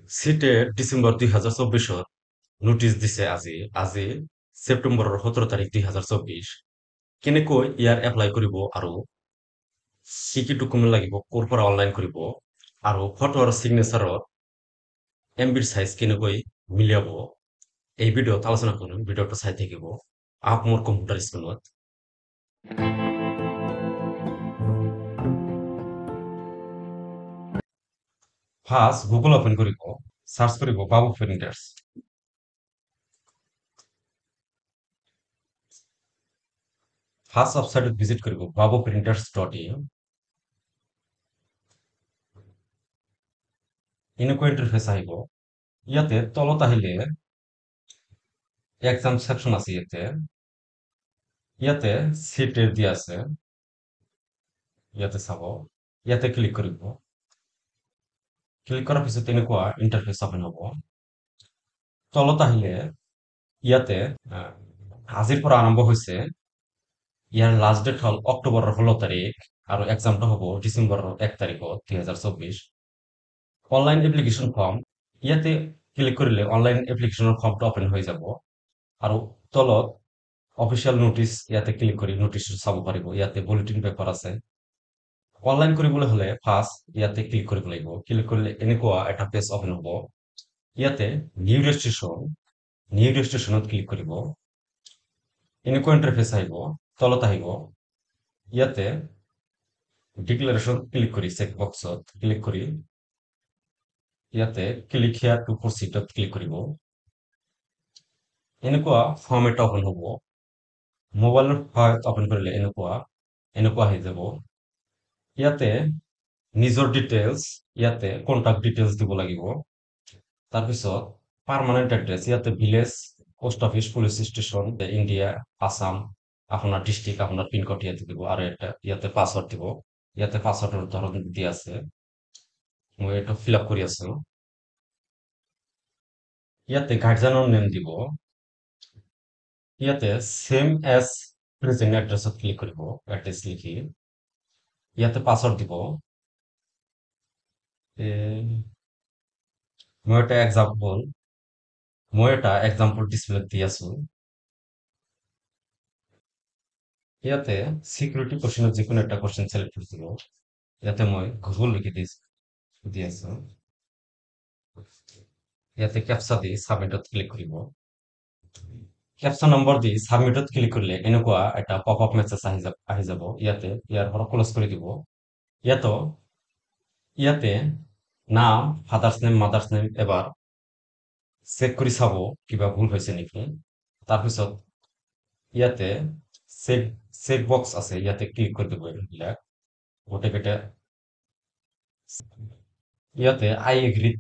চিটে ডিচেম্বৰ 2024 নোটিচ দিছে আজি ছেপ্টেম্বৰৰ 17 তাৰিখ 2024 কেনেকৈ ইয়াৰ এপ্লাই কৰিব আৰু কি ডকুমেণ্ট লাগিব ক'ৰ পৰা অনলাইন কৰিব আৰু ফটো আৰু চিগনেচাৰৰ এমবিৰ চাইজ কেনেকৈ মিলাব এই ভিডিঅ'ত আলোচনা কৰিম ভিডিঅ'টো চাই থাকিব আহক মোৰ কম্পিউটাৰ স্ক্ৰীণত ফাৰ্ষ্ট গুগল অপেন কৰিব সাৰ্চ কৰিব বাবু প্ৰিণ্টাৰ্ছ ফাৰ্ষ্ট ৱেবছাইটত ভিজিট কৰিব babuprinters.in এনেকুৱা ইণ্টাৰফেচ আহিব ইয়াতে তলত আহিলে এক্সাম সেকশন আছে ইয়াতে চিটেৰ দিয়া আছে ইয়াতে চাব ইয়াতে ক্লিক কৰিব ক্লিক কৰাৰ পিছত এনেকুৱা ইণ্টাৰফেচ ওপেন হ'ব তলত আহিলে ইয়াতে আজিৰ পৰা আৰম্ভ হৈছে ইয়াৰ লাষ্ট ডেট হ'ল অক্টোবৰৰ 16 তাৰিখ আৰু এক্সামটো হ'ব ডিচেম্বৰৰ 1 তাৰিখত 2024 অনলাইন এপ্লিকেশ্যন ফৰ্ম ইয়াতে ক্লিক কৰিলে অনলাইন এপ্লিকেশ্যনৰ ফৰ্মটো ওপেন হৈ যাব আৰু তলত অফিচিয়েল নোটিচ ইয়াতে ক্লিক কৰি নোটিচটো চাব পাৰিব ইয়াতে বুলেটিন পেপাৰ আছে অনলাইন কৰিবলৈ হলে ফাৰ্ষ্ট ইয়াতে ক্লিক কৰিব লাগিব ক্লিক কৰিলে এনেকুৱা এটা পেজ ওপেন হ'ব ইয়াতে নিউ ৰেজিষ্ট্ৰেশ্যনত ক্লিক কৰিব এনেকুৱা ইণ্টাৰফেচ আহিব তলত আহিব ইয়াতে ডিক্লাৰেশ্যন ক্লিক কৰি চেক বক্সত ক্লিক কৰি ইয়াতে ক্লিক হিয়াৰ টু প্ৰচিডত ক্লিক কৰিব এনেকুৱা ফৰ্ম এটা ওপেন হ'ব মোবাইলৰ সহায়ত ওপেন কৰিলে এনেকুৱা আহি যাব ইয়াতে নিজৰ ডিটেইলছ ইয়াতে কন্টাক্ট ডিটেইলছ দিব লাগিব তাৰপিছত পাৰ্মানেণ্ট এড্ৰেছ ইয়াতে village post office police station India Assam আপোনাৰ ডিষ্ট্ৰিক্ট আপোনাৰ পিনক'ড ইয়াতে দিব আৰু ইয়াতে পাছৱৰ্ড দিব ইয়াতে পাছৱৰ্ডৰ ধৰণ দিয়া আছে মই এইটো ফিল আপ কৰি আছো ইয়াতে গাৰ্জেনৰ নেম দিব ইয়াতে সেম এজ প্ৰেজেন্ট এড্ৰেছত ক্লিক কৰিব এড্ৰেছ লিখি ইয়াতে পাছৱৰ্ড দিব মই এটা এক্সাম্পল ডিসপ্লে দি আছো ইয়াতে সিকিউৰিটি কোশ্চেনত যিকোনো একটা কোশ্চেন সিলেক্ট কৰি দিব ইয়াতে মই গুগল লিখি দি আছো ইয়াতে ক্যাপচা দি সাবমিটত ক্লিক কৰিব ক্যাপচা নম্বৰ দি সাবমিটত ক্লিক কৰিলে এনেকুৱা এটা পপ আপ মেছেজ আহি যাব ইয়াৰ পৰা ক্লোজ কৰি দিব ইয়াতে নাম ফাদাৰ্স নেম মাদাৰ্স নেম এবাৰ চেক কৰি চাব কিবা ভুল হৈছে নেকি তাৰপিছত ইয়াতে চেক বক্স আছে ইয়াতে ক্লিক কৰি দিব এইবিলাক গোটেইকেইটা ইয়াতে আই এগ্ৰিত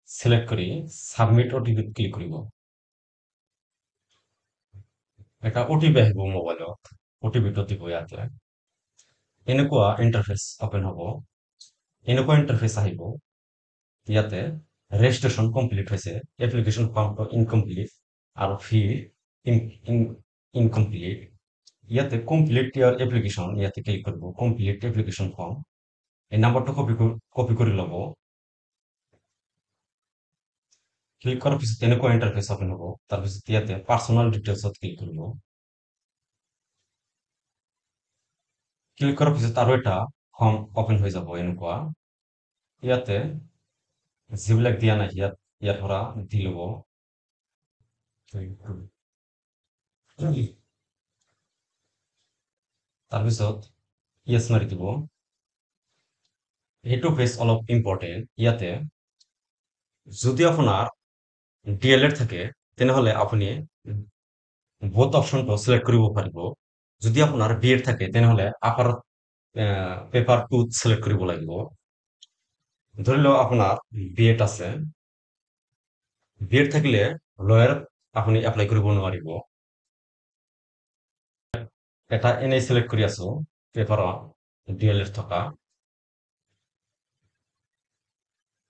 সিলেক্ট কৰি সাবমিট ওটিপি ক্লিক কৰিব এটা ওটিপি আহিব মোবাইলত ওটিপিটো দিব ইয়াতে এনেকুৱা ইণ্টাৰফেচ ওপেন হ'ব এনেকুৱা ইণ্টাৰফেচ আহিব ইয়াতে ৰেজিষ্ট্ৰেশ্যন কমপ্লিট হৈছে এপ্লিকেশ্যন ফৰ্মটো ইনকমপ্লিট আৰু ফি ইনকমপ্লিট ইয়াতে কমপ্লিট ইয়াৰ এপ্লিকেশ্যন ইয়াতে ক্লিক কৰিব কমপ্লিট এপ্লিকেশ্যন ফৰ্ম এই নাম্বাৰটো কপি কৰি ল'ব ক্লিক কৰাৰ পিছত এনেকুৱা ইণ্টাৰফেচ ওপেন হ'ব তাৰপিছত ইয়াতে পাৰ্চনেল ডিটেইলছত ক্লিক কৰিব ক্লিক কৰাৰ পিছত আৰু এটা ফৰ্ম ওপেন হৈ যাব এনেকুৱা ইয়াতে যিবিলাক দিয়া নাই ইয়াৰ পৰা দি ল'ব তাৰপিছত ইয়েছ মাৰি দিব এইটো পেজ অলপ ইম্পৰ্টেণ্ট ইয়াতে যদি আপোনাৰ ডিএলএড থাকে তেনেহলে আপুনি বোথ অপশনটো সিলেক্ট কৰিব পাৰিব যদি আপোনাৰ বিএড থাকে তেনেহলে আপাৰ পেপাৰ 2 সিলেক্ট কৰিব লাগিব ধৰি লওক আপোনাৰ বিএড আছে বিএড থাকিলে লয়াৰ আপুনি এপ্লাই কৰিব নোৱাৰিব এটা এনেই সিলেক্ট কৰি আছো পেপাৰত ডিএলএড থকা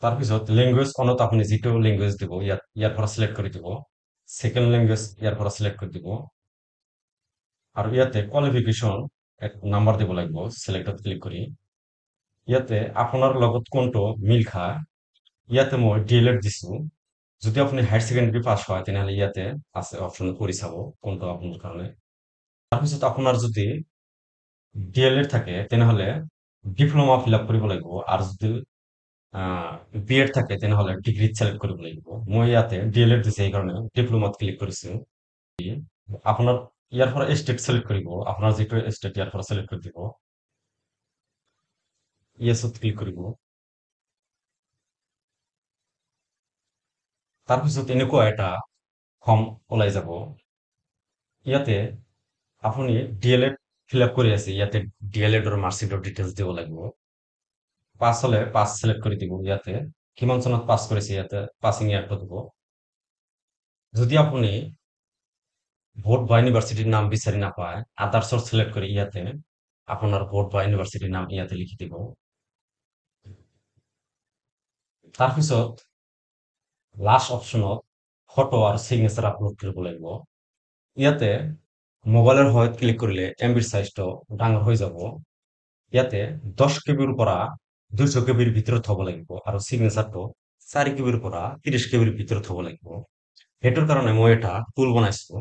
তাৰপিছত ল্যাঙ্গুৱেজ অনত আপুনি যিটো ল্যাঙ্গুৱেজ দিব ইয়াৰ পৰা সিলেক্ট কৰি দিব সেকেন্ড ল্যাঙ্গুৱেজ ইয়াৰ পৰা সিলেক্ট কৰি দিব আৰু ইয়াতে কোৱালিফিকেশ্যন এক নাম্বাৰ দিব লাগিব সিলেক্টত ক্লিক কৰি ইয়াতে আপোনাৰ লগত কোনটো মিল খায় ইয়াতে মই ডিএলএড দিছো। যদি আপুনি হায়াৰ ছেকেণ্ডেৰী পাছ হয় তেনেহ'লে ইয়াতে আছে অপশ্যন কৰি চাব কোনটো আপোনাৰ কাৰণে। তাৰপিছত আপোনাৰ যদি ডিএলএড থাকে তেনেহ'লে ডিপ্ল'মা ফিল আপ কৰিব লাগিব, আৰু যদি বিএড থাকে তেনেহ'লে ডিগ্ৰীত চিলেক্ট কৰিব লাগিব। মই ইয়াতে ডিএলএড দিছে সেইকাৰণে ডিপ্ল'মাত ক্লিক কৰিছো। আপোনাৰ ইয়াৰ পৰা ষ্টেট চিলেক্ট কৰিব, আপোনাৰ যিটো ষ্টেট ইয়াৰ পৰা চিলেক্ট কৰি দিব, য়েছত ক্লিক কৰিব। তাৰপিছত এনেকুৱা এটা ফৰ্ম ওলাই যাব। ইয়াতে আপুনি ডিএলএড ফিল আপ কৰি আছে, ইয়াতে ডিএলএডৰ মাৰ্কশ্বিটৰ ডিটেইলছ দিব লাগিব। পাছ হলে পাছ চিলেক্ট কৰি দিব, ইয়াতে কিমান চনত পাছ কৰিছে ইয়াতে পাছিং ইয়াৰটো দিব। যদি আপুনি বোৰ্ড বা ইউনিভাৰ্চিটিৰ নাম বিচাৰি নাপায়, আদাৰ্ছৰ চিলেক্ট কৰি ইয়াতে আপোনাৰ বোৰ্ড বা ইউনিভাৰ্চিটিৰ নাম ইয়াতে লিখি দিব। তাৰপিছত লাষ্ট অপশ্যনত ফটো আৰু চিগনেচাৰ আপলোড কৰিব লাগিব। ইয়াতে মোবাইলৰ সহায়ত ক্লিক কৰিলে এমবিৰ চাইজটো ডাঙৰ হৈ যাব। ইয়াতে 10 কেবিৰ পৰা 200 কেবিৰ ভিতৰত হ'ব লাগিব, আৰু চিগনেচাৰটো 4 কেবিৰ পৰা 30 কেবিৰ ভিতৰত হ'ব লাগিব। সেইটোৰ কাৰণে মই এটা টুল বনাইছো।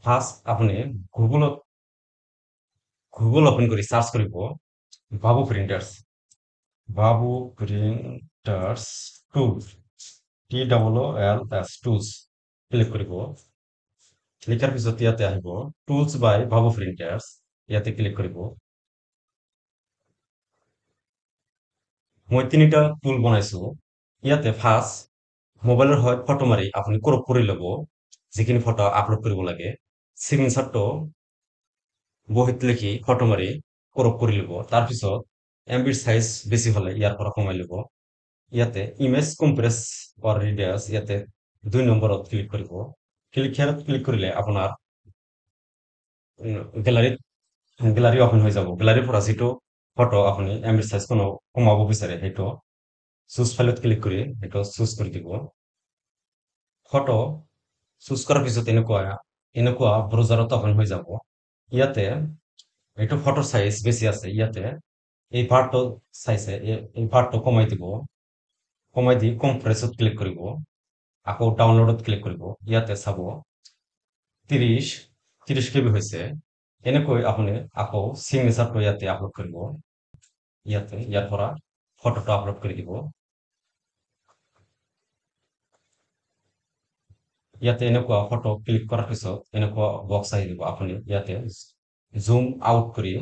ফাৰ্ষ্ট আপুনি গুগলত গুগল অপেন কৰি চাৰ্চ কৰিব বাবু প্ৰিণ্টাৰ্ছ টুল, TOOLS ক্লিক কৰিব। ক্লিকাৰ পিছত ইয়াতে আহিব টুলছ বাই বাবু প্ৰিণ্টাৰ্ছ, ইয়াতে ক্লিক কৰিব। মই 3টা টুল বনাইছো। ইয়াতে ফাৰ্ষ্ট মোবাইলৰ সহায়ত ফটো মাৰি আপুনি ক্ৰপ কৰি ল'ব যিখিনি ফটো আপলোড কৰিব লাগে। চিগনেচাৰটো বহীত লিখি ফটো মাৰি ক্ৰপ কৰি ল'ব। তাৰপিছত এমবিৰ চাইজ বেছি হ'লে ইয়াৰ পৰা কমাই ল'ব। ইয়াতে ইমেজ কম্প্ৰেছ অৰ ৰিডিউচ, ইয়াতে 2 নম্বৰত ক্লিক কৰিব। ক্লিক কৰিলে আপোনাৰ গেলাৰী অপেন হৈ যাব। গেলাৰীৰ পৰা যিটো ফটো আপুনি এমবিৰ চাইজ কমাব বিচাৰে সেইটো চুজ ফাইলত ক্লিক কৰি সেইটো চুজ কৰি দিব। ফটো চুজ কৰাৰ পিছত এনেকুৱা ব্ৰাউজাৰত অপেন হৈ যাব। ইয়াতে এইটো ফটোৰ চাইজ বেছি আছে, ইয়াতে এই পাৰ্টটো চাইছে এই পাৰ্টটো কমাই দিব। কমাই দি কম্প্ৰেছত ক্লিক কৰিব, আকৌ ডাউনলোডত ক্লিক কৰিব। ইয়াতে চাব 30 কেবি হৈছে। এনেকৈ আপুনি আকৌ চিগনেচাৰটো ইয়াতে আপলোড কৰিব। ইয়াৰ পৰা ফটোটো আপলোড কৰি দিব। ইয়াতে এনেকুৱা ফটো ক্লিক কৰাৰ পিছত এনেকুৱা বক্স আহি দিব। আপুনি ইয়াতে জুম আউট কৰি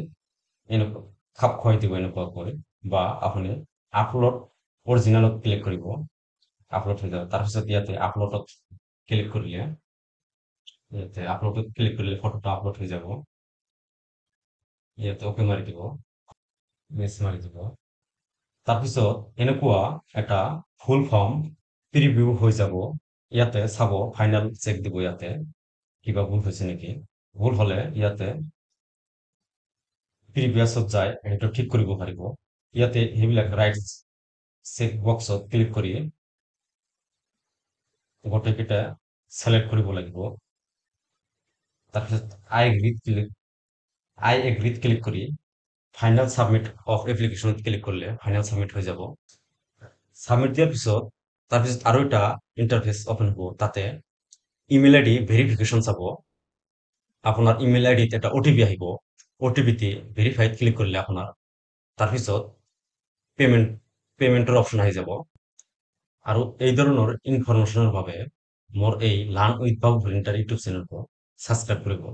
এনেকুৱা খাপ খুৱাই দিব এনেকুৱাকৈ, বা আপুনি আপলোড অৰিজিনেলত ক্লিক কৰিব, আপলোড হৈ যাব। তাৰপিছত ইয়াতে আপলোডত ক্লিক কৰিলে ফটোটো আপলোড হৈ যাব। ইয়াতে অকে মাৰি দিব, মেচ মাৰি দিব। তাৰপিছত এনেকুৱা এটা ফুল ফৰ্ম প্ৰিভিউ হৈ যাব। ইয়াতে চাব ফাইনেল চেক দিব, ইয়াতে কিবা ভুল হৈছে নেকি। ভুল হলে ইয়াতে প্ৰিভিয়াছত যায় সেইটো ঠিক কৰিব পাৰিব। ইয়াতে সেইবিলাক ৰাইট চেক বক্সত ক্লিক কৰি গোটেইকেইটা চিলেক্ট কৰিব লাগিব। তাৰপিছত আই এগ্ৰিত ক্লিক কৰি ফাইনেল সাবমিট অফ এপ্লিকেশ্যনত ক্লিক কৰিলে ফাইনেল সাবমিট হৈ যাব। সাবমিট দিয়াৰ পিছত তাৰপিছত আৰু এটা ইণ্টাৰফেচ অপেন হ'ব। তাতে ইমেইল আইডি ভেৰিফিকেশ্যন চাব। আপোনাৰ ইমেইল আইডিত এটা অটিপি আহিব। অটিপিটি ভেৰিফাইড ক্লিক কৰিলে আপোনাৰ তাৰপিছত পেমেণ্টৰ অপশ্যন আহি যাব। আৰু এই ধৰণৰ ইনফৰমেশ্যনৰ বাবে মোৰ এই learn with Babu printer YouTube চেনেলটো ছাবস্ক্ৰাইব কৰিব।